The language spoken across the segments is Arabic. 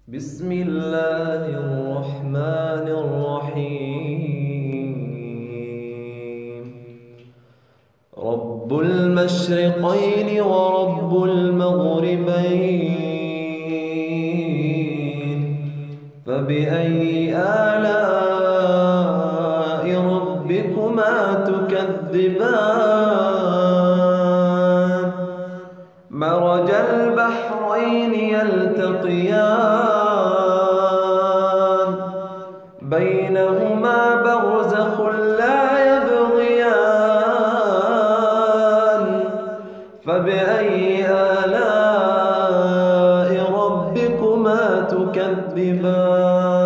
بسم الله الرحمن الرحيم. رب المشرقين ورب المغربين، فبأي آلاء ربكما تكذبان؟ مرج البحرين يلتقيان، بينهما برزخ لا يبغيان، فبأي آلاء ربكما تكذبان؟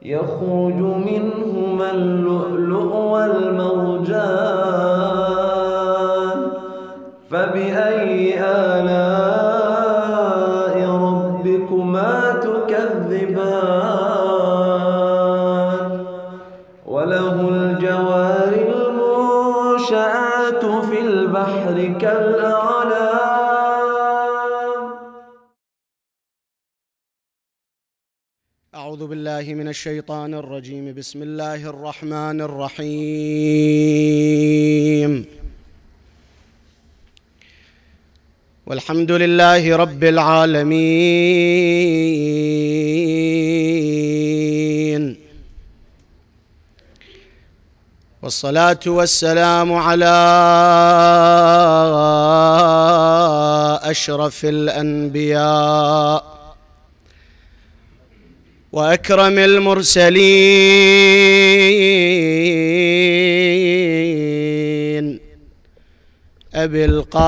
يخرج منهما اللؤلؤ والمرجان، فبأي آلاء ربكما تكذبان؟ وله الجوار المنشآت في البحر كالأعلام. أعوذ بالله من الشيطان الرجيم. بسم الله الرحمن الرحيم. والحمد لله رب العالمين، والصلاة والسلام على أشرف الأنبياء وأكرم المرسلين، أبي القاسم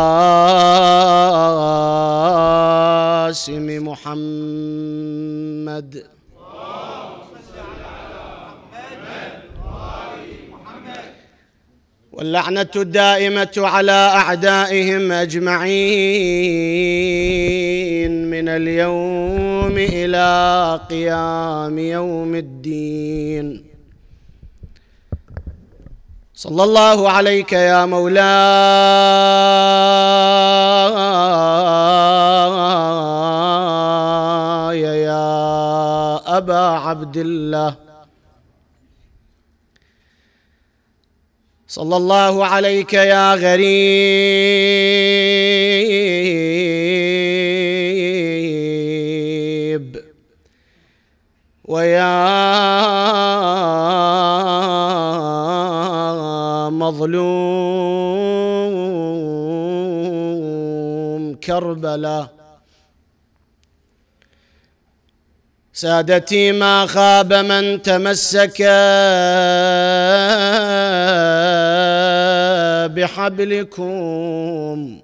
محمد واللعنة الدائمة على أعدائهم أجمعين من اليوم إلى قيام يوم الدين. صلى الله عليك يا مولاي يا أبا عبد الله، صلى الله عليك يا غريب ويا مظلوم كربلاء. سادتي ما خاب من تمسك بحبلكم،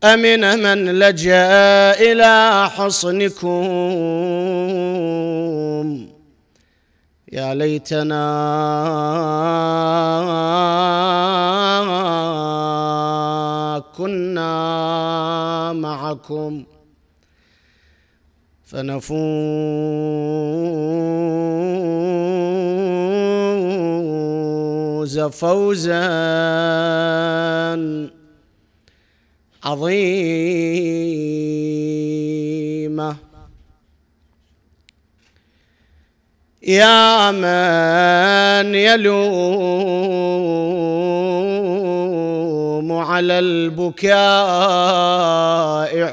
أمن من لجأ إلى حصنكم. يا ليتنا كنا معكم فنفوز فوزا عظيما. يا من يلوم على البكاء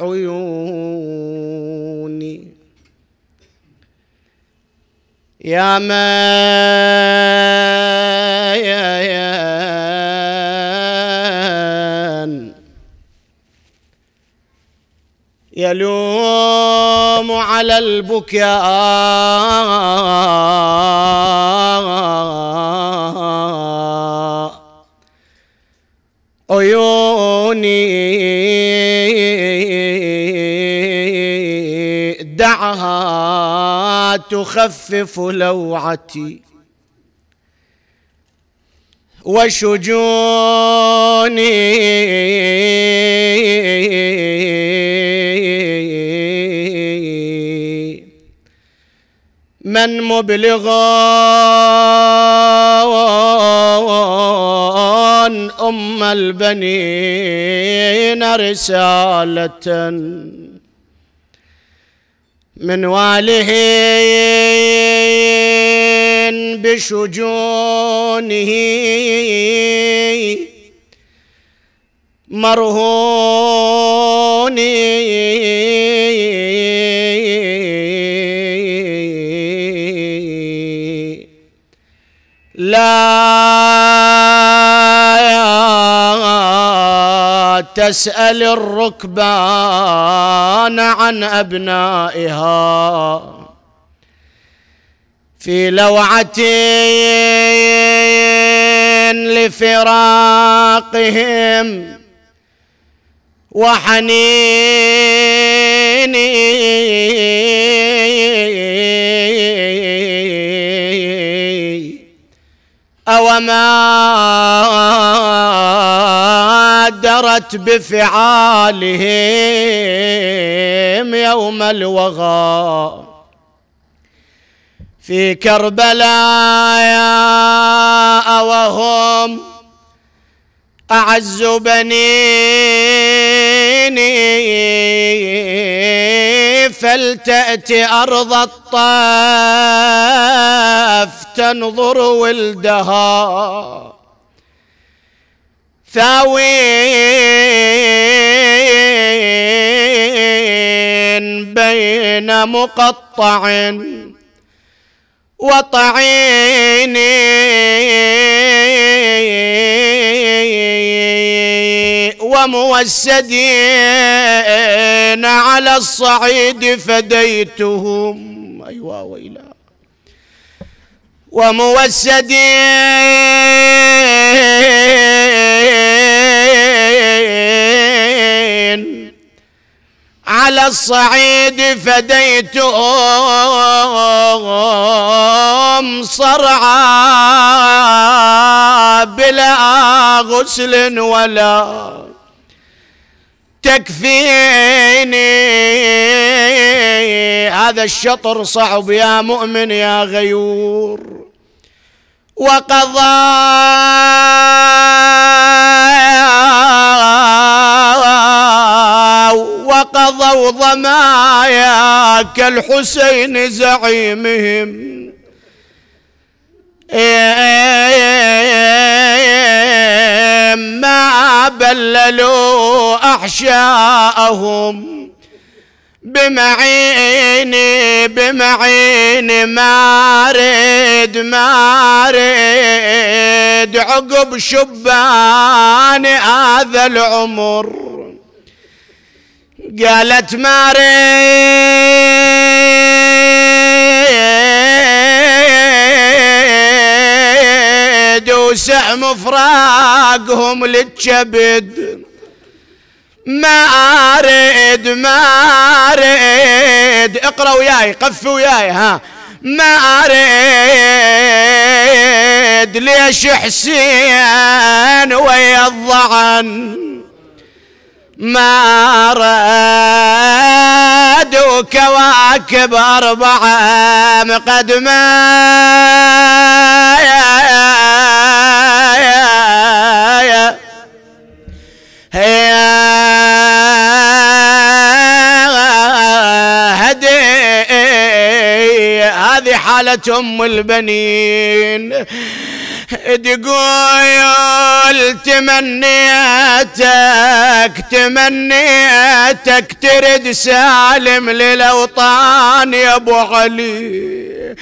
عيوني، يا من يلوم على البكاء عيوني، دعها تخفف لوعتي وشجوني، من مبلغ أم البنين رسالة من واله بشجونه مرهون لا تسأل الركبان عن أبنائها في لوعة لفراقهم وحنين أوما درت بفعالهم يوم الوغى في كربلاء وهم أعز بنيني فلتأتي أرض الطاف تنظر ولدها ثاوين بين مقطع وطعين وموسدين على الصعيد فديتهم أيوة ويلا وموسدين على الصعيد فديتهم صرعى بلا غسل ولا تكفيني. هذا الشطر صعب يا مؤمن يا غيور. وقضوا ضمايا كالحسين زعيمهم ما بللوا أحشاءهم بمعين مارد عقب شبان هذا العمر. قالت مارد وسهم فراقهم للكبد مارد اقرأ وياي قفوا وياي ها مارد ليش حسين ويا الضعن مارد وكواكب أربعة مقدمة هذه حالة أم البنين. تقول تمنيتك ترد سالم للأوطان يا أبو علي.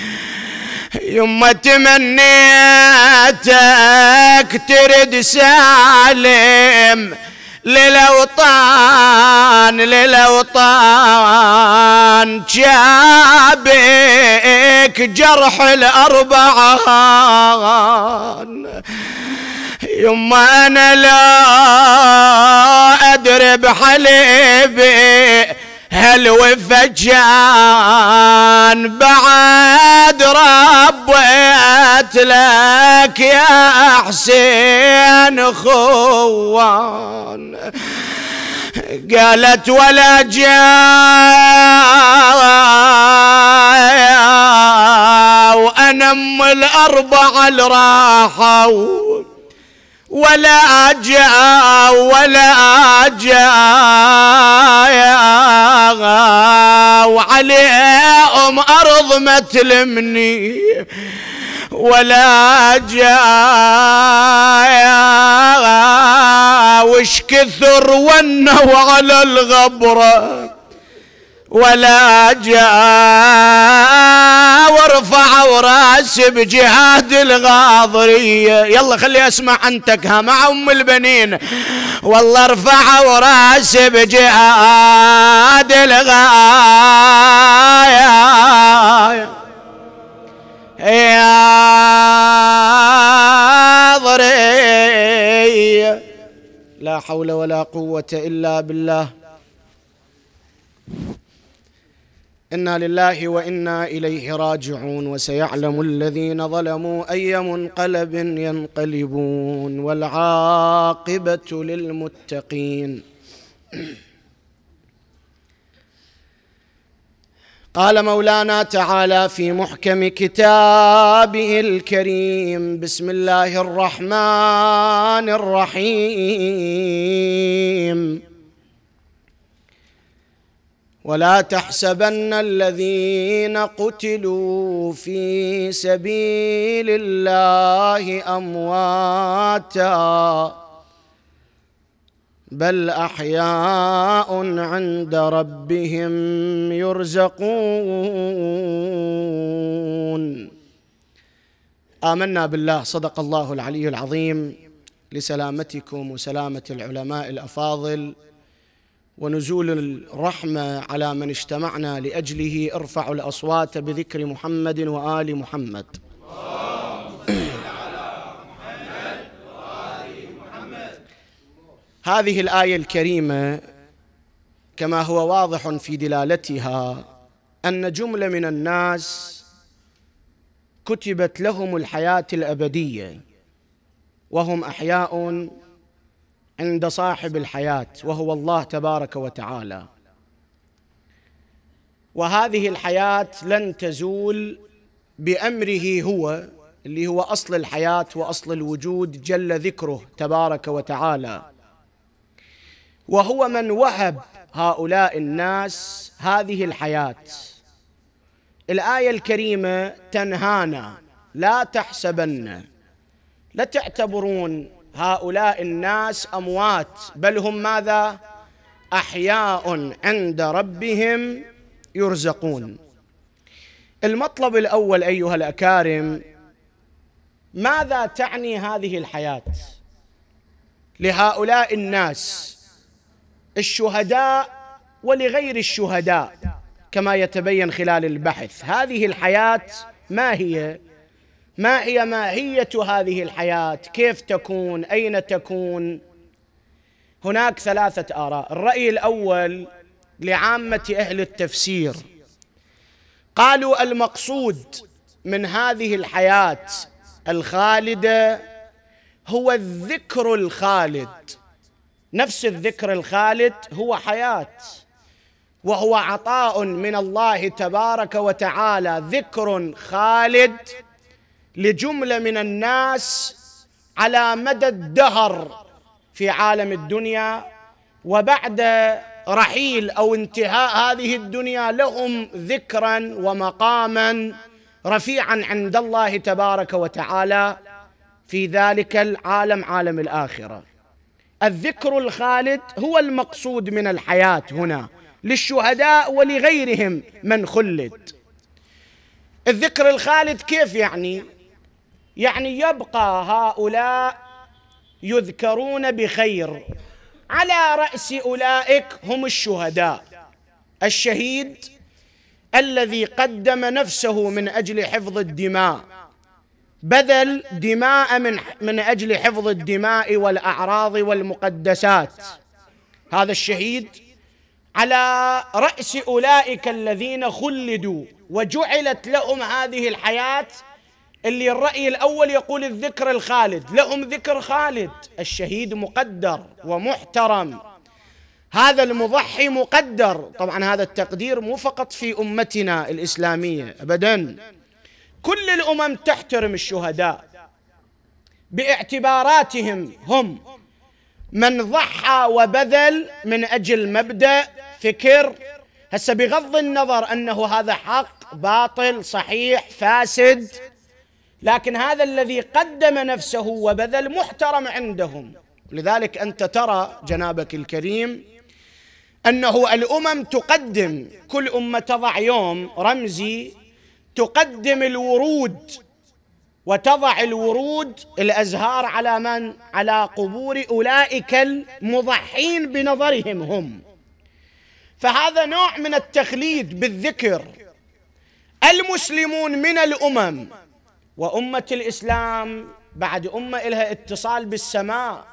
يما تمنيتك ترد سالم للأوطان جابك جرح الأربعان. يما أنا لا أدري بحليبي هل وفجان بعد ربيت لك يا حسين خوان. قالت ولا جاء وأنا أم الأربعة اللي راحوا ولا جاء وعليهم أرض ما تلمني، ولا جاء وش كثر ونوا على الغبرة، ولا جاء ورفعوا راس بجهاد الغاضرية. يلا خلي اسمع عنتك ها مع ام البنين. والله رفعوا راس بجهاد الغاضرية لا حول ولا قوة إلا بالله. إنا لله وإنا إليه راجعون. وسيعلم الذين ظلموا أي منقلب ينقلبون، والعاقبة للمتقين. قال مولانا تعالى في محكم كتابه الكريم: بسم الله الرحمن الرحيم: ولا تحسبن الذين قتلوا في سبيل الله أمواتا بل أحياء عند ربهم يرزقون. آمنا بالله، صدق الله العلي العظيم. لسلامتكم وسلامة العلماء الأفاضل ونزول الرحمة على من اجتمعنا لأجله، ارفعوا الأصوات بذكر محمد وآل محمد. هذه الآية الكريمة كما هو واضح في دلالتها أن جملة من الناس كتبت لهم الحياة الأبدية وهم أحياء عند صاحب الحياة وهو الله تبارك وتعالى، وهذه الحياة لن تزول بأمره هو اللي هو أصل الحياة وأصل الوجود جل ذكره تبارك وتعالى، وهو من وهب هؤلاء الناس هذه الحياة. الآية الكريمة تنهانا: لا تحسبن، لا تعتبرون هؤلاء الناس أموات، بل هم ماذا؟ أحياء عند ربهم يرزقون. المطلب الأول أيها الأكارم: ماذا تعني هذه الحياة لهؤلاء الناس الشهداء ولغير الشهداء كما يتبين خلال البحث؟ هذه الحياة ما هي؟ ما هي ماهية هذه الحياة؟ كيف تكون؟ أين تكون؟ هناك ثلاثة آراء. الرأي الأول لعامة أهل التفسير، قالوا المقصود من هذه الحياة الخالدة هو الذكر الخالد. نفس الذكر الخالد هو حياة، وهو عطاء من الله تبارك وتعالى، ذكر خالد لجملة من الناس على مدى الدهر في عالم الدنيا، وبعد رحيل أو انتهاء هذه الدنيا لهم ذكرا ومقاما رفيعا عند الله تبارك وتعالى في ذلك العالم، عالم الآخرة. الذكر الخالد هو المقصود من الحياة هنا للشهداء ولغيرهم من خلد. الذكر الخالد كيف يعني؟ يعني يبقى هؤلاء يذكرون بخير. على رأس أولئك هم الشهداء. الشهيد الذي قدم نفسه من أجل حفظ الدماء، بذل دماء من أجل حفظ الدماء والأعراض والمقدسات، هذا الشهيد على رأس أولئك الذين خلدوا وجعلت لهم هذه الحياة، اللي الرأي الأول يقول الذكر الخالد، لهم ذكر خالد. الشهيد مقدر ومحترم، هذا المضحي مقدر. طبعا هذا التقدير مو فقط في أمتنا الإسلامية أبدا، كل الأمم تحترم الشهداء، باعتباراتهم هم من ضحى وبذل من أجل مبدأ فكر. هسه بغض النظر أنه هذا حق باطل صحيح فاسد، لكن هذا الذي قدم نفسه وبذل محترم عندهم. لذلك أنت ترى جنابك الكريم أنه الأمم تقدم، كل أمة تضع يوم رمزي تقدم الورود وتضع الورود الأزهار على من؟ على قبور أولئك المضحين بنظرهم هم. فهذا نوع من التخليد بالذكر. المسلمون من الأمم، وأمة الإسلام بعد أمة إلها اتصال بالسماء،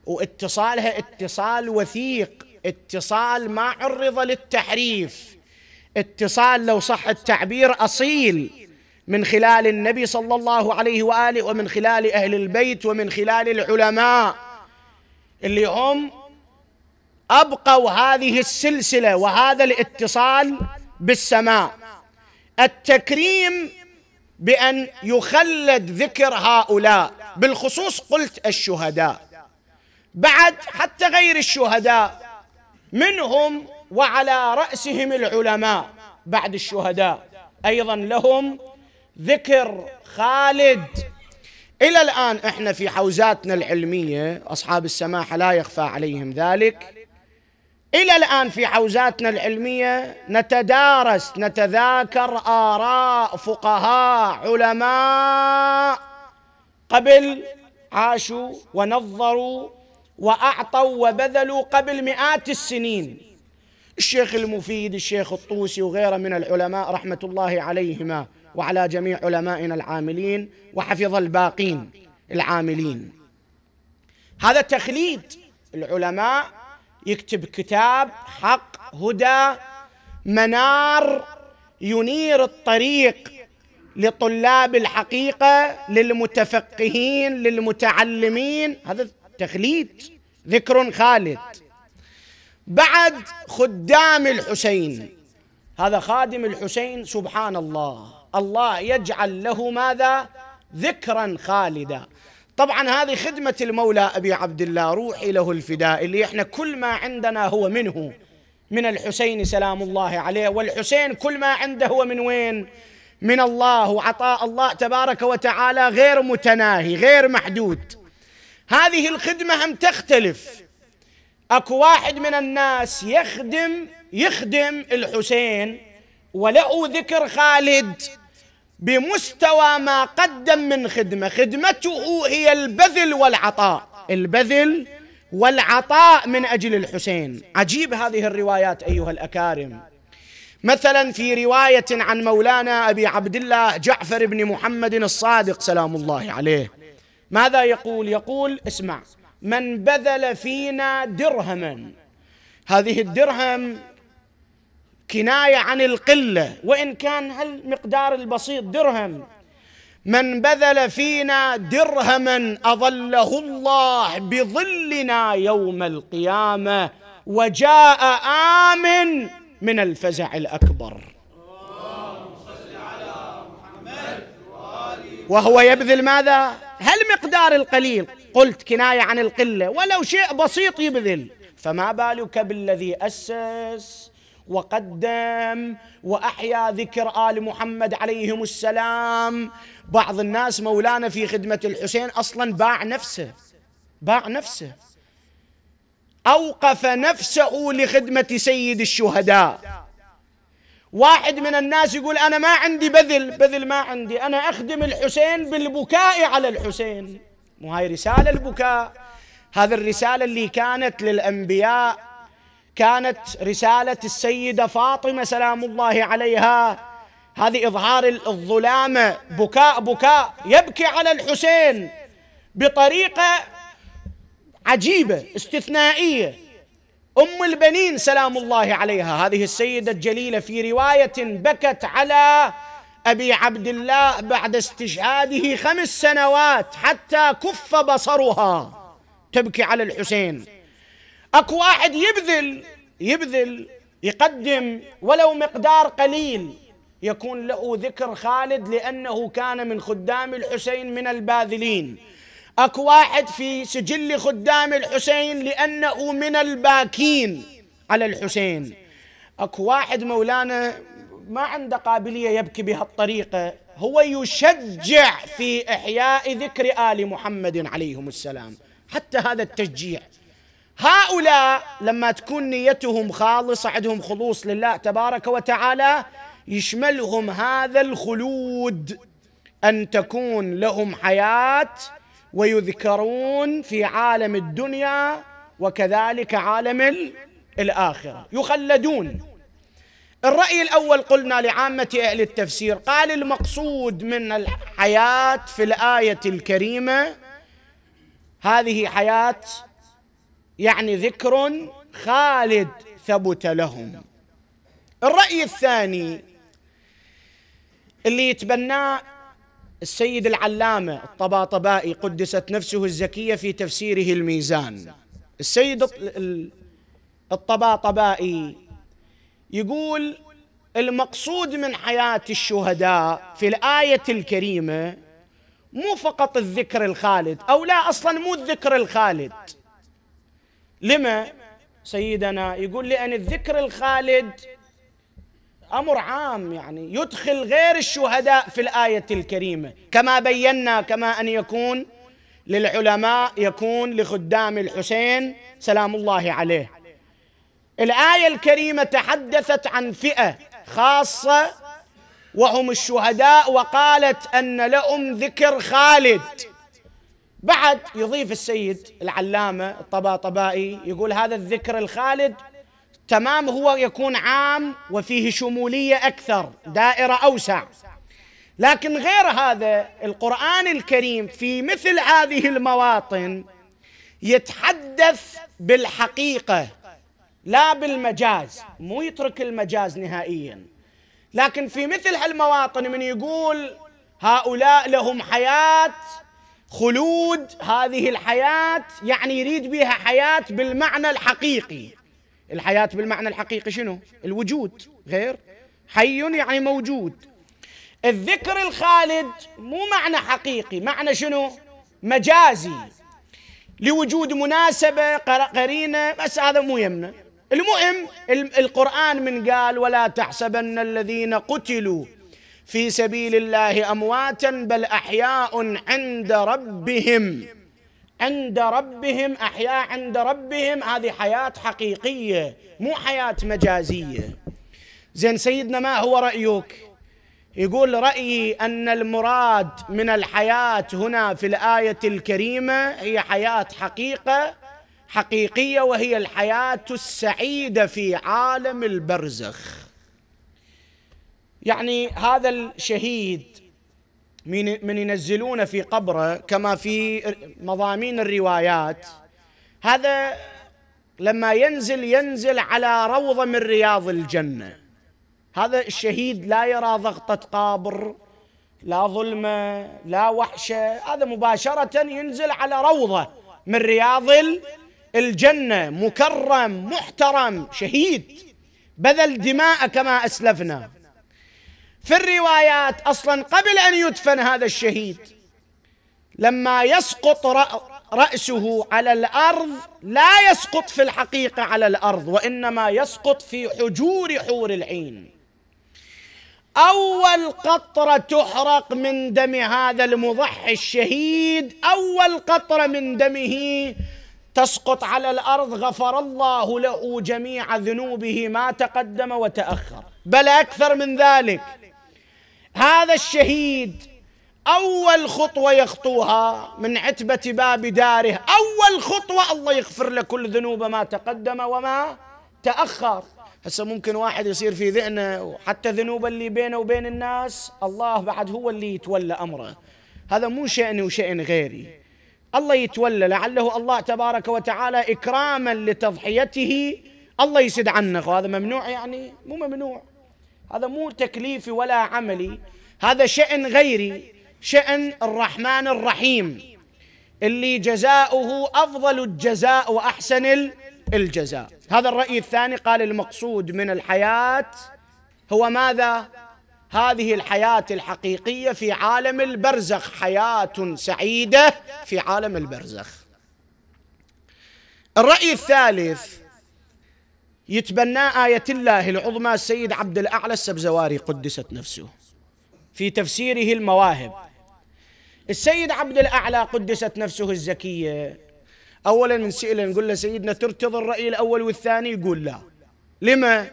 واتصالها اتصال وثيق، اتصال ما عرض للتحريف، اتصال لو صح التعبير أصيل، من خلال النبي صلى الله عليه وآله، ومن خلال أهل البيت، ومن خلال العلماء اللي هم أبقوا هذه السلسلة وهذا الاتصال بالسماء. التكريم بأن يخلد ذكر هؤلاء، بالخصوص قلت الشهداء، بعد حتى غير الشهداء منهم وعلى رأسهم العلماء بعد الشهداء أيضا لهم ذكر خالد. إلى الآن إحنا في حوزاتنا العلمية، أصحاب السماحة لا يخفى عليهم ذلك، إلى الآن في حوزاتنا العلمية نتدارس نتذاكر آراء فقهاء علماء قبل عاشوا ونظروا وأعطوا وبذلوا قبل مئات السنين. الشيخ المفيد، الشيخ الطوسي وغيره من العلماء رحمة الله عليهما وعلى جميع علمائنا العاملين، وحفظ الباقين العاملين. هذا تخليد. العلماء يكتب كتاب حق هدى منار ينير الطريق لطلاب الحقيقة، للمتفقهين للمتعلمين. هذا تخليد، ذكر خالد. بعد خدام الحسين، هذا خادم الحسين سبحان الله، الله يجعل له ماذا؟ ذكرا خالدا. طبعا هذه خدمة المولى أبي عبد الله روحي له الفداء، اللي احنا كل ما عندنا هو منه، من الحسين سلام الله عليه، والحسين كل ما عنده هو من وين؟ من الله، وعطاء الله تبارك وتعالى غير متناهي غير محدود. هذه الخدمة هم تختلف. أكو واحد من الناس يخدم الحسين وله ذكر خالد بمستوى ما قدم من خدمة، خدمته هي البذل والعطاء، البذل والعطاء من أجل الحسين. عجيب هذه الروايات أيها الأكارم. مثلا في رواية عن مولانا أبي عبد الله جعفر بن محمد الصادق سلام الله عليه، ماذا يقول؟ يقول اسمع: من بذل فينا درهما، هذه الدرهم كناية عن القلة وإن كان هالمقدار البسيط درهم، من بذل فينا درهما أظله الله بظلنا يوم القيامة وجاء آمن من الفزع الأكبر. وهو يبذل ماذا؟ هالمقدار القليل، قلت كناية عن القلة، ولو شيء بسيط يبذل، فما بالك بالذي أسس وقدم وأحيا ذكر آل محمد عليهم السلام. بعض الناس مولانا في خدمة الحسين أصلا باع نفسه، أوقف نفسه لخدمة سيد الشهداء. واحد من الناس يقول أنا ما عندي بذل ما عندي، أنا أخدم الحسين بالبكاء على الحسين. مو هاي رسالة البكاء؟ هذه الرسالة اللي كانت للأنبياء، كانت رسالة السيدة فاطمة سلام الله عليها، هذه إظهار الظلامة، بكاء يبكي على الحسين بطريقة عجيبة استثنائية. أم البنين سلام الله عليها، هذه السيدة الجليلة، في رواية بكت على أبي عبد الله بعد استشهاده 5 سنوات حتى كف بصرها، تبكي على الحسين. أكو واحد يبذل يقدم ولو مقدار قليل، يكون له ذكر خالد لأنه كان من خدام الحسين من الباذلين. أكو واحد في سجل خدام الحسين لأنه من الباكين على الحسين. أكو واحد مولانا ما عنده قابلية يبكي بهالطريقة، هو يشجع في إحياء ذكر آل محمد عليهم السلام، حتى هذا التشجيع. هؤلاء لما تكون نيتهم خالصة، عندهم خلوص لله تبارك وتعالى، يشملهم هذا الخلود، أن تكون لهم حياة ويذكرون في عالم الدنيا وكذلك عالم الآخرة، يخلدون. الرأي الأول قلنا لعامة أهل التفسير، قال المقصود من الحياة في الآية الكريمة هذه حياة يعني ذكر خالد ثبت لهم. الرأي الثاني اللي يتبناه السيد العلامة الطباطبائي قدست نفسه الزكية في تفسيره الميزان، السيد الطباطبائي يقول المقصود من حياة الشهداء في الآية الكريمة مو فقط الذكر الخالد، أو لا، أصلا مو الذكر الخالد. لما سيدنا يقول؟ لأن الذكر الخالد أمر عام، يعني يدخل غير الشهداء في الآية الكريمة، كما بينا، كما أن يكون للعلماء يكون لخدام الحسين سلام الله عليه. الآية الكريمة تحدثت عن فئة خاصة وهم الشهداء، وقالت أن لهم ذكر خالد. بعد يضيف السيد العلامة الطباطبائي يقول هذا الذكر الخالد تمام، هو يكون عام وفيه شمولية أكثر، دائرة أوسع، لكن غير هذا القرآن الكريم في مثل هذه المواطن يتحدث بالحقيقة لا بالمجاز، مو يترك المجاز نهائيا، لكن في مثل هالمواطن من يقول هؤلاء لهم حياة خلود، هذه الحياة يعني يريد بها حياة بالمعنى الحقيقي. الحياة بالمعنى الحقيقي شنو؟ الوجود، غير حي يعني موجود. الذكر الخالد مو معنى حقيقي، معنى شنو؟ مجازي، لوجود مناسبة قرينة، بس هذا مو يمنا. المهم القرآن من قال ولا تحسبن الذين قتلوا في سبيل الله أمواتا بل أحياء عند ربهم، عند ربهم، أحياء عند ربهم، هذه حياة حقيقية مو حياة مجازية. زين سيدنا ما هو رأيك؟ يقول رأيي أن المراد من الحياة هنا في الآية الكريمة هي حياة حقيقية، وهي الحياة السعيدة في عالم البرزخ. يعني هذا الشهيد من ينزلون في قبره كما في مضامين الروايات، هذا لما ينزل على روضة من رياض الجنة. هذا الشهيد لا يرى ضغطة قبر، لا ظلمة، لا وحشة، هذا مباشرة ينزل على روضة من رياض الجنة، مكرم محترم، شهيد بذل دماء كما أسلفنا. في الروايات أصلا قبل أن يدفن هذا الشهيد لما يسقط رأسه على الأرض لا يسقط في الحقيقة على الأرض، وإنما يسقط في حجور حور العين. أول قطرة تحرق من دم هذا المضحي الشهيد، أول قطرة من دمه تسقط على الأرض، غفر الله له جميع ذنوبه ما تقدم وتأخر، بل أكثر من ذلك. هذا الشهيد أول خطوة يخطوها من عتبة باب داره، أول خطوة الله يغفر له كل ذنوبه ما تقدم وما تأخر. هسه ممكن واحد يصير في ذهنه حتى ذنوب اللي بينه وبين الناس الله بعد هو اللي يتولى أمره، هذا مو شأني وشأن غيري، الله يتولى، لعله الله تبارك وتعالى إكراما لتضحيته الله يسد عنك. وهذا ممنوع؟ يعني مو ممنوع، هذا مو تكليفي ولا عملي، هذا شأن غيري، شأن الرحمن الرحيم اللي جزاؤه أفضل الجزاء وأحسن الجزاء. هذا الرأي الثاني، قال المقصود من الحياة هو ماذا؟ هذه الحياة الحقيقية في عالم البرزخ، حياة سعيدة في عالم البرزخ. الرأي الثالث يتبناه آية الله العظمى السيد عبد الأعلى السبزواري قدست نفسه في تفسيره المواهب. السيد عبد الأعلى قدست نفسه الزكية أولا من سئله نقول له سيدنا ترتضي الرأي الأول والثاني؟ يقول لا. لما؟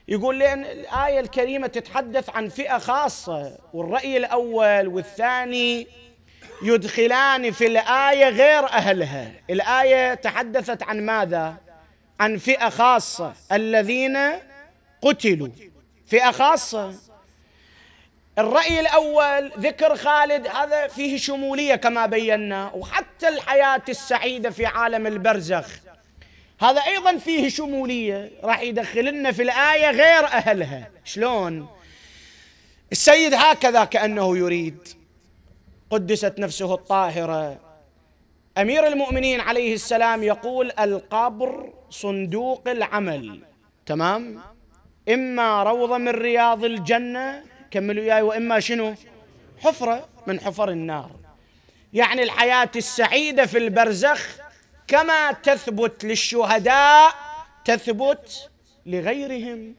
يقول لأن الآية الكريمة تتحدث عن فئة خاصة، والرأي الأول والثاني يدخلان في الآية غير أهلها. الآية تحدثت عن ماذا؟ عن فئة خاصة، الذين قتلوا، فئة خاصة. الرأي الأول ذكر خالد هذا فيه شمولية كما بينا، وحتى الحياة السعيدة في عالم البرزخ هذا أيضا فيه شمولية، راح يدخلنا في الآية غير أهلها. شلون؟ السيد هكذا كأنه يريد، قدست نفسه الطاهرة، أمير المؤمنين عليه السلام يقول القبر صندوق العمل، تمام؟ إما روضة من رياض الجنة، كملوا إياي، وإما شنو؟ حفرة من حفر النار. يعني الحياة السعيدة في البرزخ كما تثبت للشهداء تثبت لغيرهم.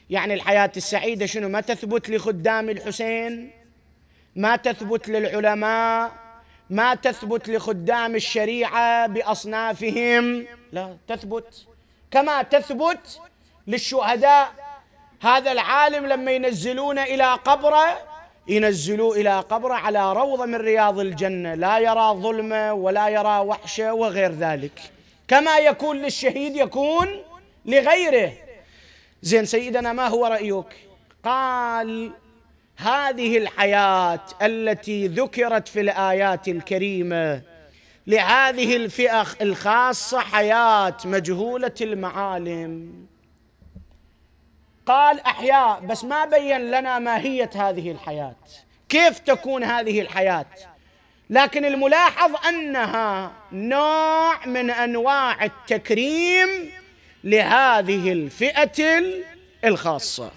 يعني الحياة السعيدة شنو؟ ما تثبت لخدام الحسين، ما تثبت للعلماء، ما تثبت لخدام الشريعة بأصنافهم، لا، تثبت كما تثبت للشهداء. هذا العالم لما ينزلون إلى قبره ينزلوا إلى قبره على روضة من رياض الجنة، لا يرى ظلمة ولا يرى وحشة وغير ذلك. كما يكون للشهيد يكون لغيره. زين سيدنا ما هو رأيك؟ قال هذه الحياة التي ذكرت في الآيات الكريمة لهذه الفئة الخاصة حياة مجهولة المعالم. قال أحياء، بس ما بين لنا ماهية هذه الحياة، كيف تكون هذه الحياة، لكن الملاحظ أنها نوع من أنواع التكريم لهذه الفئة الخاصة.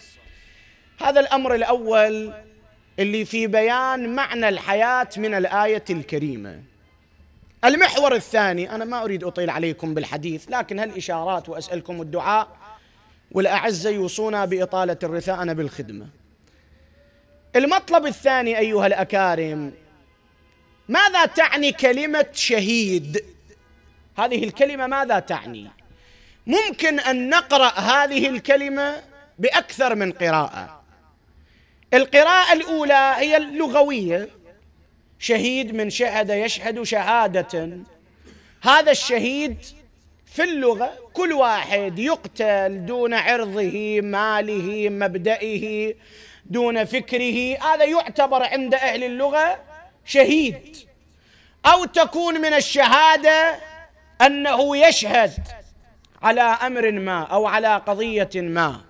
هذا الأمر الأول اللي في بيان معنى الحياة من الآية الكريمة. المحور الثاني، أنا ما أريد أطيل عليكم بالحديث، لكن هالإشارات وأسألكم الدعاء، والأعزة يوصونا بإطالة الرثاء أنا بالخدمة. المطلب الثاني أيها الأكارم، ماذا تعني كلمة شهيد؟ هذه الكلمة ماذا تعني؟ ممكن أن نقرأ هذه الكلمة بأكثر من قراءة. القراءة الأولى هي اللغوية، شهيد من شهد يشهد شهادة. هذا الشهيد في اللغة كل واحد يقتل دون عرضه، ماله، مبدئه، دون فكره، هذا يعتبر عند أهل اللغة شهيد. أو تكون من الشهادة أنه يشهد على أمر ما أو على قضية ما.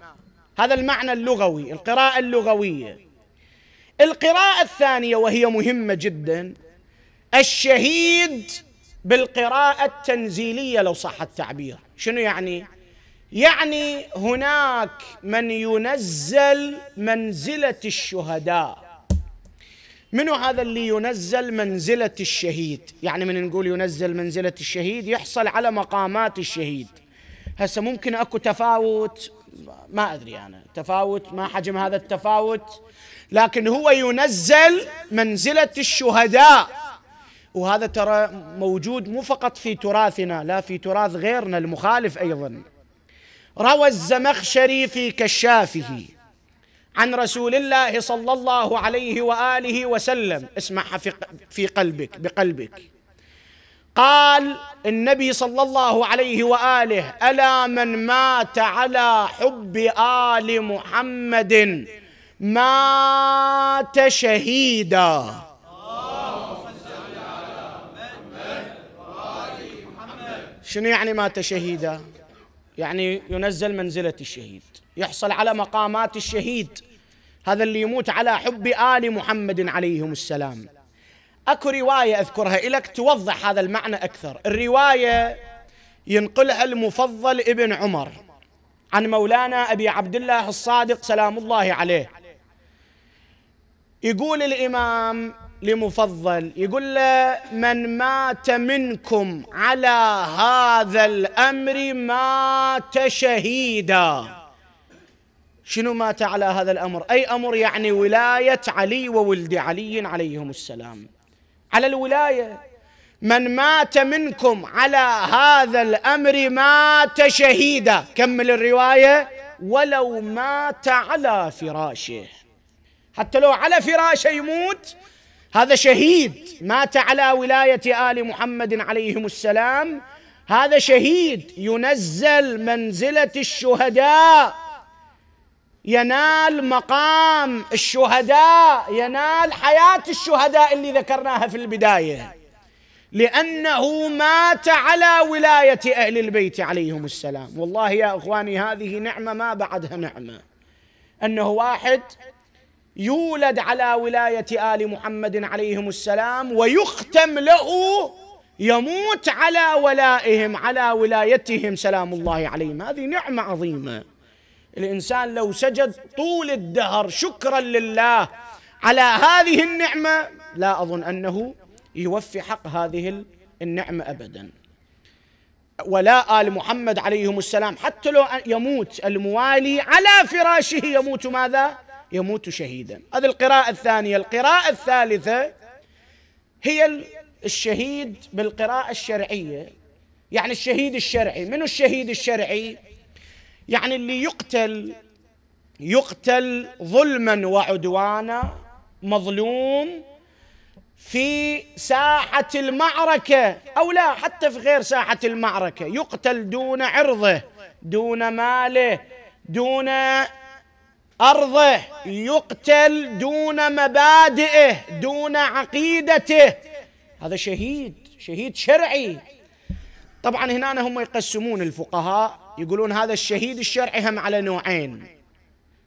هذا المعنى اللغوي، القراءة اللغوية. القراءة الثانية وهي مهمة جدا، الشهيد بالقراءة التنزيلية لو صح التعبير. شنو يعني؟ يعني هناك من ينزل منزلة الشهداء. منو هذا اللي ينزل منزلة الشهيد؟ يعني من نقول ينزل منزلة الشهيد يحصل على مقامات الشهيد. هسه ممكن أكو تفاوت، ما أدري أنا تفاوت ما حجم هذا التفاوت، لكن هو ينزل منزلة الشهداء. وهذا ترى موجود مو فقط في تراثنا، لا، في تراث غيرنا المخالف أيضا. روى الزمخشري في كشافه عن رسول الله صلى الله عليه وآله وسلم، اسمعها في قلبك بقلبك. قال النبي صلى الله عليه وآله: ألا من مات على حب آل محمد مات شهيدا. شنو يعني مات شهيدا؟ يعني ينزل منزلة الشهيد، يحصل على مقامات الشهيد، هذا اللي يموت على حب آل محمد عليهم السلام. أكو رواية أذكرها لك توضح هذا المعنى أكثر. الرواية ينقلها المفضل ابن عمر عن مولانا أبي عبد الله الصادق سلام الله عليه، يقول الإمام لمفضل، يقول له: من مات منكم على هذا الأمر مات شهيدا. شنو مات على هذا الأمر؟ أي أمر؟ يعني ولاية علي وولد علي عليهم السلام، على الولاية. من مات منكم على هذا الأمر مات شهيدا. كمل الرواية: ولو مات على فراشه. حتى لو على فراشه يموت، هذا شهيد. مات على ولاية آل محمد عليهم السلام، هذا شهيد، ينزل منزلة الشهداء، ينال مقام الشهداء، ينال حياة الشهداء اللي ذكرناها في البداية، لأنه مات على ولاية أهل البيت عليهم السلام. والله يا أخواني هذه نعمة ما بعدها نعمة، أنه واحد يولد على ولاية آل محمد عليهم السلام ويختم له، يموت على ولائهم، على ولايتهم سلام الله عليهم. هذه نعمة عظيمة. الإنسان لو سجد طول الدهر شكرا لله على هذه النعمة، لا أظن أنه يوفي حق هذه النعمة أبدا. ولا آل محمد عليهم السلام حتى لو يموت الموالي على فراشه يموت ماذا؟ يموت شهيدا. هذه القراءة الثانية. القراءة الثالثة هي الشهيد بالقراءة الشرعية، يعني الشهيد الشرعي. من الشهيد الشرعي؟ يعني اللي يقتل ظلما وعدوانا، مظلوم في ساحة المعركة، أو لا حتى في غير ساحة المعركة، يقتل دون عرضه، دون ماله، دون أرضه، يقتل دون مبادئه، دون عقيدته. هذا شهيد شرعي. طبعا هنا هم يقسمون الفقهاء، يقولون هذا الشهيد الشرعي هم على نوعين.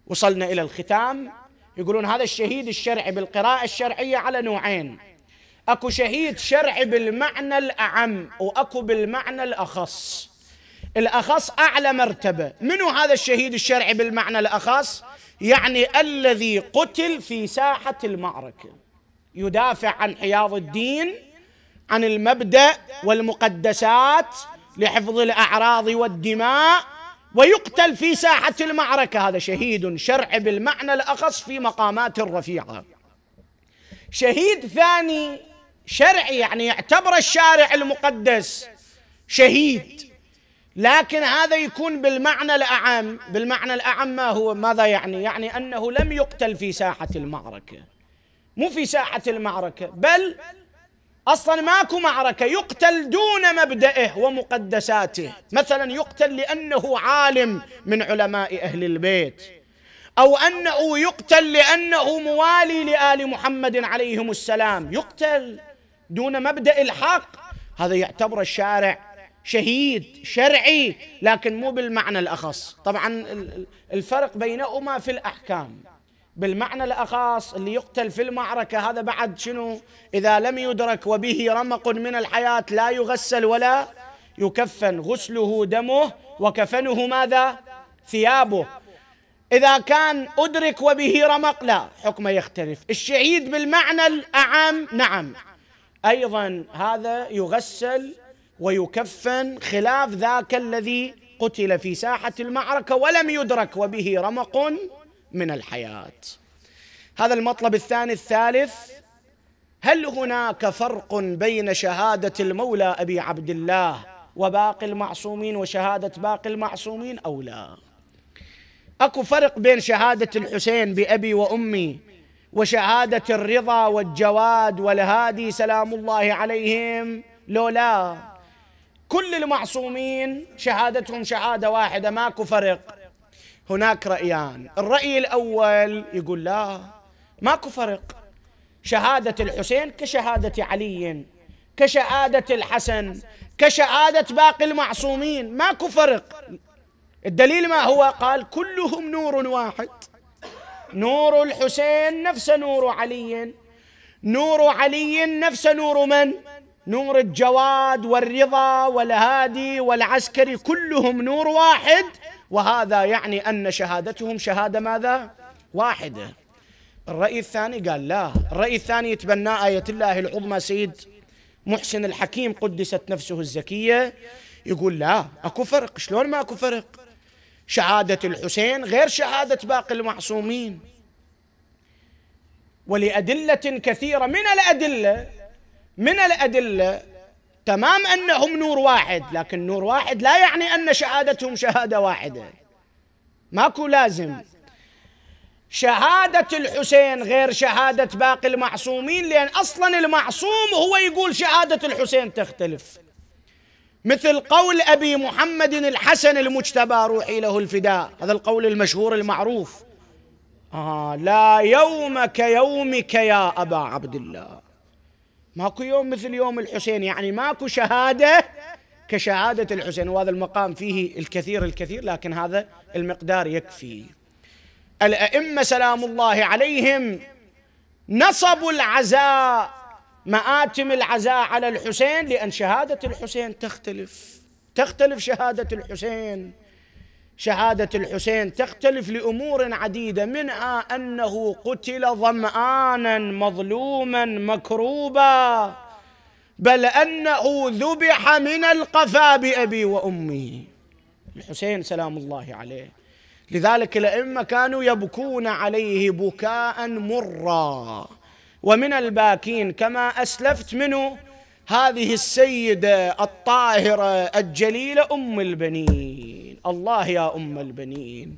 وصلنا إلى الختام، يقولون هذا الشهيد الشرعي بالقراءة الشرعية على نوعين: أكو شهيد شرعي بالمعنى الأعم، وأكو بالمعنى الأخص. الأخص أعلى مرتبة. منو هذا الشهيد الشرعي بالمعنى الأخص؟ يعني الذي قتل في ساحة المعركة، يدافع عن حياض الدين، عن المبدأ والمقدسات، لحفظ الأعراض والدماء، ويقتل في ساحة المعركة. هذا شهيد شرعي بالمعنى الأخص في مقامات رفيعة. شهيد ثاني شرعي، يعني يعتبر الشارع المقدس شهيد، لكن هذا يكون بالمعنى الأعم. بالمعنى الأعم ما هو؟ ماذا يعني؟ يعني أنه لم يقتل في ساحة المعركة، مو في ساحة المعركة، بل أصلا ماكو معركة، يقتل دون مبدئه ومقدساته. مثلا يقتل لأنه عالم من علماء أهل البيت، أو أنه يقتل لأنه موالي لآل محمد عليهم السلام، يقتل دون مبدأ الحق. هذا يعتبر الشارع شهيد شرعي، لكن مو بالمعنى الأخص. طبعا الفرق بينهما في الأحكام. بالمعنى الأخص اللي يقتل في المعركة هذا بعد شنو؟ إذا لم يدرك وبه رمق من الحياة لا يغسل ولا يكفن، غسله دمه وكفنه ماذا؟ ثيابه. إذا كان أدرك وبه رمق لا، حكمه يختلف. الشهيد بالمعنى الأعم نعم أيضا هذا يغسل ويكفن، خلاف ذاك الذي قتل في ساحة المعركة ولم يدرك وبه رمق من الحياة. هذا المطلب الثاني. الثالث: هل هناك فرق بين شهادة المولى أبي عبد الله وباقي المعصومين وشهادة باقي المعصومين أو لا؟ أكو فرق بين شهادة الحسين بأبي وأمي وشهادة الرضا والجواد والهادي سلام الله عليهم لو لا؟ كل المعصومين شهادتهم شهادة واحدة، ماكو فرق. هناك رأيان. الرأي الأول يقول لا، ماكو فرق. شهادة الحسين كشهادة علي، كشهادة الحسن، كشهادة باقي المعصومين، ماكو فرق. الدليل ما هو؟ قال كلهم نور واحد. نور الحسين نفس نور علي، نور علي نفس نور من؟ نور الجواد والرضا والهادي والعسكري، كلهم نور واحد. وهذا يعني أن شهادتهم شهادة ماذا؟ واحدة. الرأي الثاني قال لا. الرأي الثاني يتبناه آية الله العظمى سيد محسن الحكيم قدست نفسه الزكية، يقول لا أكو فرق. شلون ما أكو فرق؟ شهادة الحسين غير شهادة باقي المعصومين، ولأدلة كثيرة من الأدلة تمام أنهم نور واحد، لكن نور واحد لا يعني أن شهادتهم شهادة واحدة، ماكو لازم. شهادة الحسين غير شهادة باقي المعصومين، لأن أصلا المعصوم هو يقول شهادة الحسين تختلف، مثل قول أبي محمد الحسن المجتبى روحي له الفداء، هذا القول المشهور المعروف: لا يوم كيومك يا أبا عبد الله. ماكو يوم مثل يوم الحسين، يعني ماكو شهادة كشهادة الحسين. وهذا المقام فيه الكثير، لكن هذا المقدار يكفي. الأئمة سلام الله عليهم نصبوا العزاء، مآتم العزاء على الحسين، لأن شهادة الحسين تختلف شهادة الحسين تختلف لأمور عديدة، منها أنه قتل ظمآنا مظلوما مكروبا، بل أنه ذبح من القفا بأبي وأمي الحسين سلام الله عليه. لذلك الأئمة كانوا يبكون عليه بكاء مرا. ومن الباكين كما أسلفت منه هذه السيدة الطاهرة الجليلة أم البنين. الله يا أم البنين،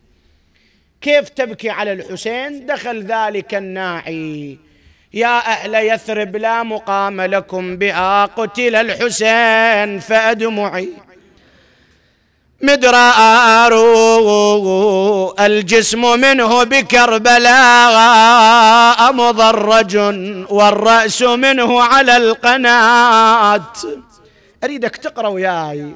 كيف تبكي على الحسين؟ دخل ذلك الناعي: يا أهل يثرب لا مقام لكم بها، قتل الحسين فأدمعي مدرار الجسم منه بكربلاء مضرج والرأس منه على القناة. أريدك تقرأ وياي،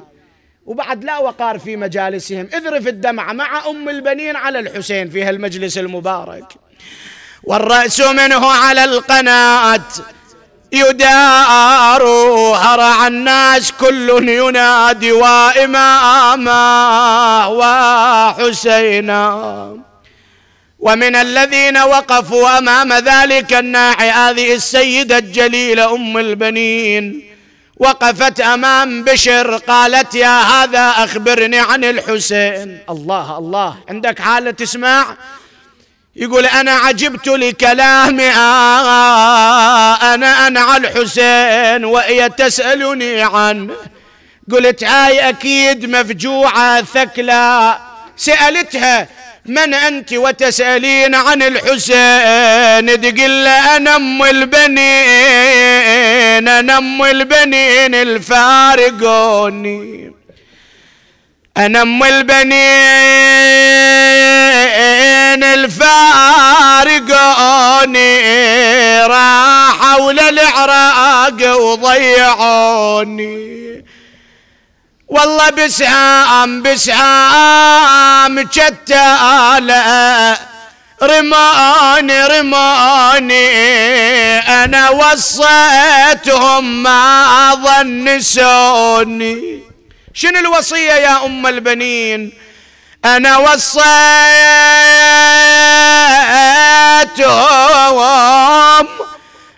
وبعد لا وقار في مجالسهم، اذرف الدمع مع أم البنين على الحسين في هالمجلس المبارك. والرأس منه على القناة يدار، هرع الناس كل ينادي وإماما وحسينا. ومن الذين وقفوا أمام ذلك الناعي هذه السيدة الجليلة أم البنين، وقفت أمام بشر قالت: يا هذا أخبرني عن الحسين. الله الله، عندك حالة تسمع؟ يقول: أنا عجبت لكلامها، أنا أنعى الحسين وهي تسألني عنه. قلت: هاي أكيد مفجوعة ثكلى. سألتها: من أنت وتسألين عن الحسين؟ تقول: أنا أم البنين، أنا أم البنين الفارقوني، أنا أم البنين الفارقوني، راحوا للعراق وضيعوني. والله بسهام جتالة رماني، أنا وصيتهم ما ظنسوني. شنو الوصية يا أم البنين؟ أنا وصيتهم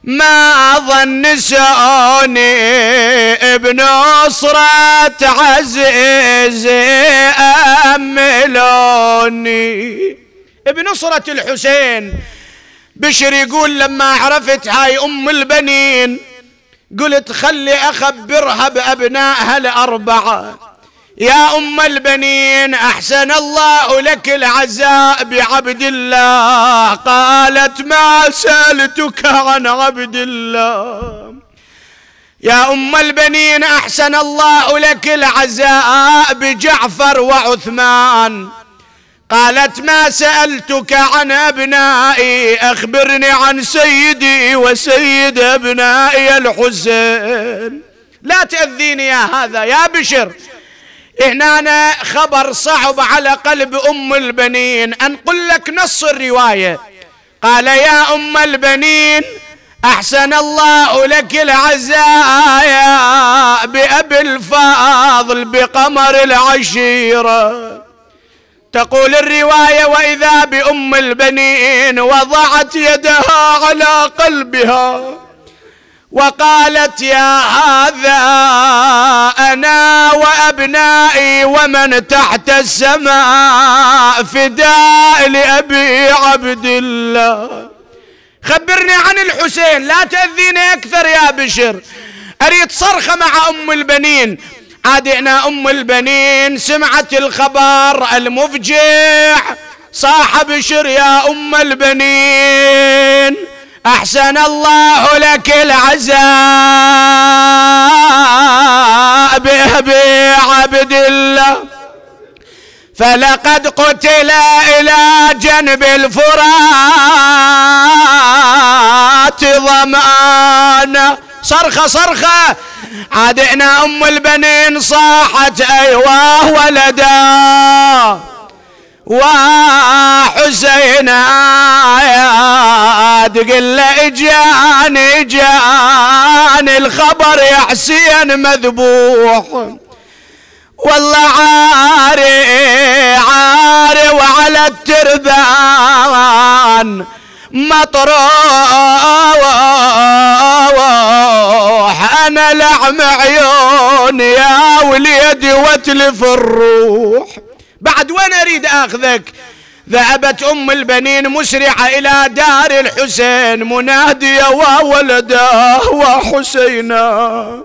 ما ظنسوني، ابن أسرة عزيز أملوني. ابن أسرة الحسين بشر يقول: لما عرفت هاي أم البنين قلت خلي أخبرها بأبنائها الأربعة. يا أم البنين أحسن الله لك العزاء بعبد الله. قالت: ما سألتك عن عبد الله. يا أم البنين أحسن الله لك العزاء بجعفر وعثمان. قالت: ما سألتك عن أبنائي، أخبرني عن سيدي وسيد أبنائي الحسين. لا تأذيني يا هذا يا بشر، هنا خبر صعب على قلب أم البنين. أنقل لك نص الرواية. قال: يا أم البنين أحسن الله لك العزاء بأبي الفاضل بقمر العشيرة. تقول الرواية: وإذا بأم البنين وضعت يدها على قلبها وقالت: يا هذا أنا وأبنائي ومن تحت السماء فداء لأبي عبد الله. خبرني عن الحسين، لا تأذيني أكثر يا بشر. أريد صرخة مع أم البنين. عادئنا أم البنين سمعت الخبر المفجع، صاح بشر: يا أم البنين أحسن الله لك العزاء بأبي عبد الله، فلقد قتل إلى جنب الفرات ظمآن. صرخة صرخة. عادئنا أم البنين صاحت: أيواه ولدا وحسينا يا تقل اجاني الخبر يا حسين مذبوح، والله عاري وعلى التربان مطروح، انا لعم عيوني يا وليدي واتلف الروح. بعد وين اريد اخذك؟ ذهبت ام البنين مسرعه الى دار الحسين مناديه: وولدا وحسينا.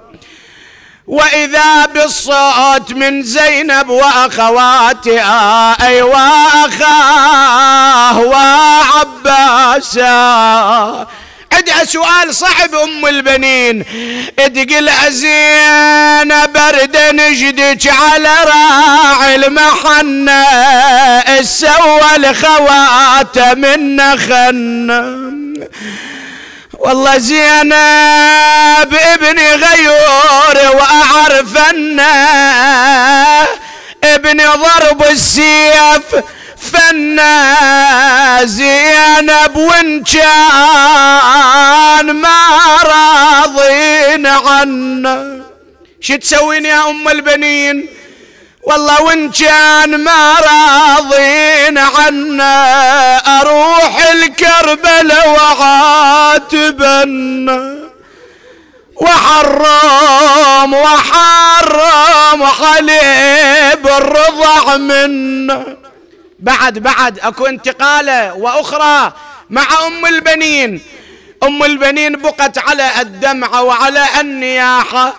واذا بالصوت من زينب واخواتها: ايوا اخاه وعباسا. عندها سؤال صعب ام البنين، تقل زين برد نجدك على راعي المحنة، السوى الخوات من خنا. والله زينب ابني غيور وأعرف أنه ابني ضرب السيف فنا. زينب وإن كان ما راضين عنا، شو تسوين يا أم البنين؟ والله وإن كان ما راضين عنا أروح الكربلة وعاتبنا، وحرم حليب الرضع منا. بعد اكو انتقالة واخرى مع ام البنين. ام البنين بقت على الدمعة وعلى النياحة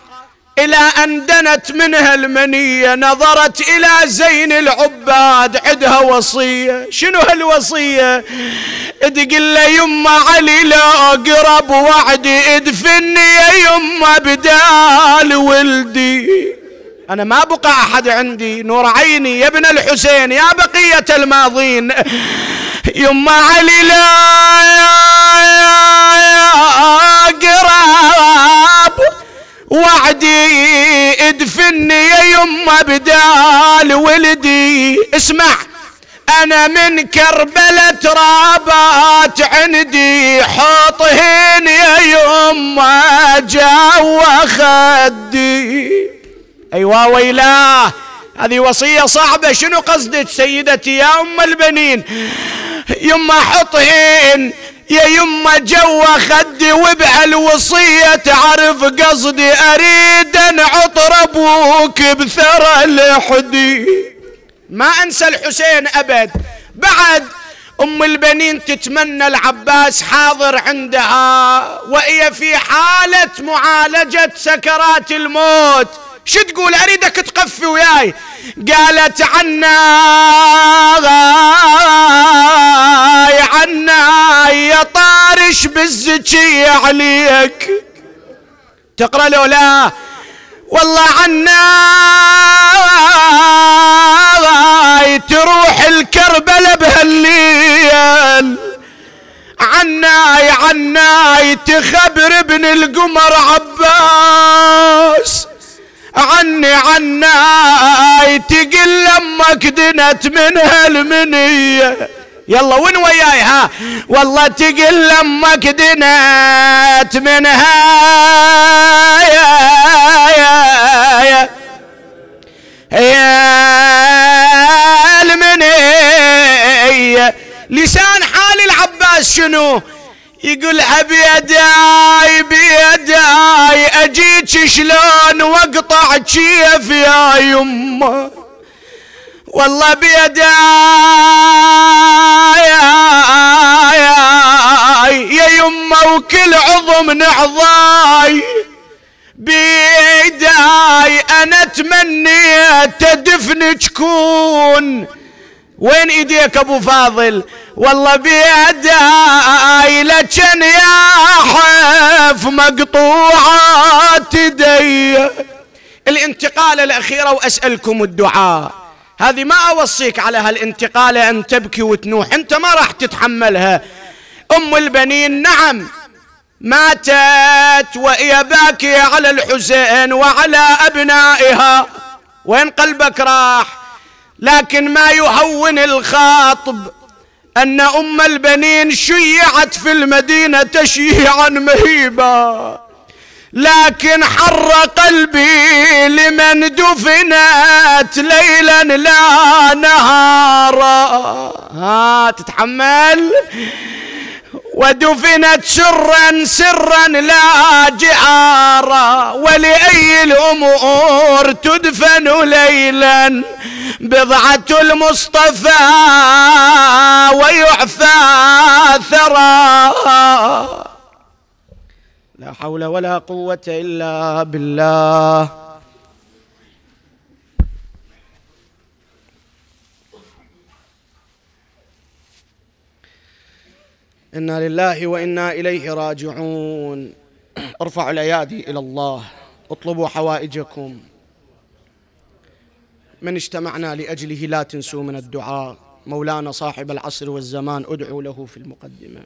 الى ان دنت منها المنية، نظرت الى زين العباد، عندها وصية. شنو هالوصية؟ تقول له: يما علي لا اقرب وعدي ادفني يا يما بدال ولدي، انا ما بقى احد عندي، نور عيني يا ابن الحسين يا بقية الماضين. يما علي لا اقرب وعدي ادفني يا يما بدال ولدي. اسمع، انا من كربلة ترابات عندي، حطهن يا يما جوا خدي. ايوا ويلاه، هذه وصية صعبة. شنو قصدك سيدتي يا ام البنين؟ يما حطهن يا يما جوا خدي، وبهالوصية تعرف قصدي، اريد ان عطر ابوك بثرى لحدي. ما انسى الحسين ابد. بعد ام البنين تتمنى العباس حاضر عندها وهي في حالة معالجة سكرات الموت. شو تقول؟ اريدك تقفي وياي. قالت: عنا يا طارش بالزكية عليك. تقرأ له لا؟ والله عنا تروح الكربلة بهالليل، عناي تخبر ابن القمر عباس، عناي تقل لمك دنت من هالمنية. يلا وين وياي؟ ها والله تقل لمك دنت منها يا المنية. لسان حال العباس شنو؟ يقول بيداي بيداي اجيك شلون واقطع كيف يا يمه، والله بيداي يا يمه وكل عظم من عظاي، بيداي انا تمنيت دفنك كون. وين ايديك ابو فاضل؟ والله بيداي لكن يا حف مقطوعات يدي. الانتقالة الأخيرة وأسألكم الدعاء، هذه ما أوصيك على هالانتقالة أن تبكي وتنوح، أنت ما راح تتحملها. أم البنين نعم ماتت وهي باكية على الحسين وعلى أبنائها، وين قلبك راح؟ لكن ما يهون الخاطب أن أم البنين شيعت في المدينة تشييعا مهيبا، لكن حر قلبي لمن دفنت ليلا لا نهارا. تتحمل؟ ودفنت سرا سرا لا جهارا، ولأي الأمور تدفن ليلا بضعة المصطفى ويعفى ثرى. لا حول ولا قوة إلا بالله. إنا لله وإنا إليه راجعون. ارفعوا الأيادي إلى الله، اطلبوا حوائجكم. من اجتمعنا لأجله لا تنسوا من الدعاء. مولانا صاحب العصر والزمان ادعوا له في المقدمة.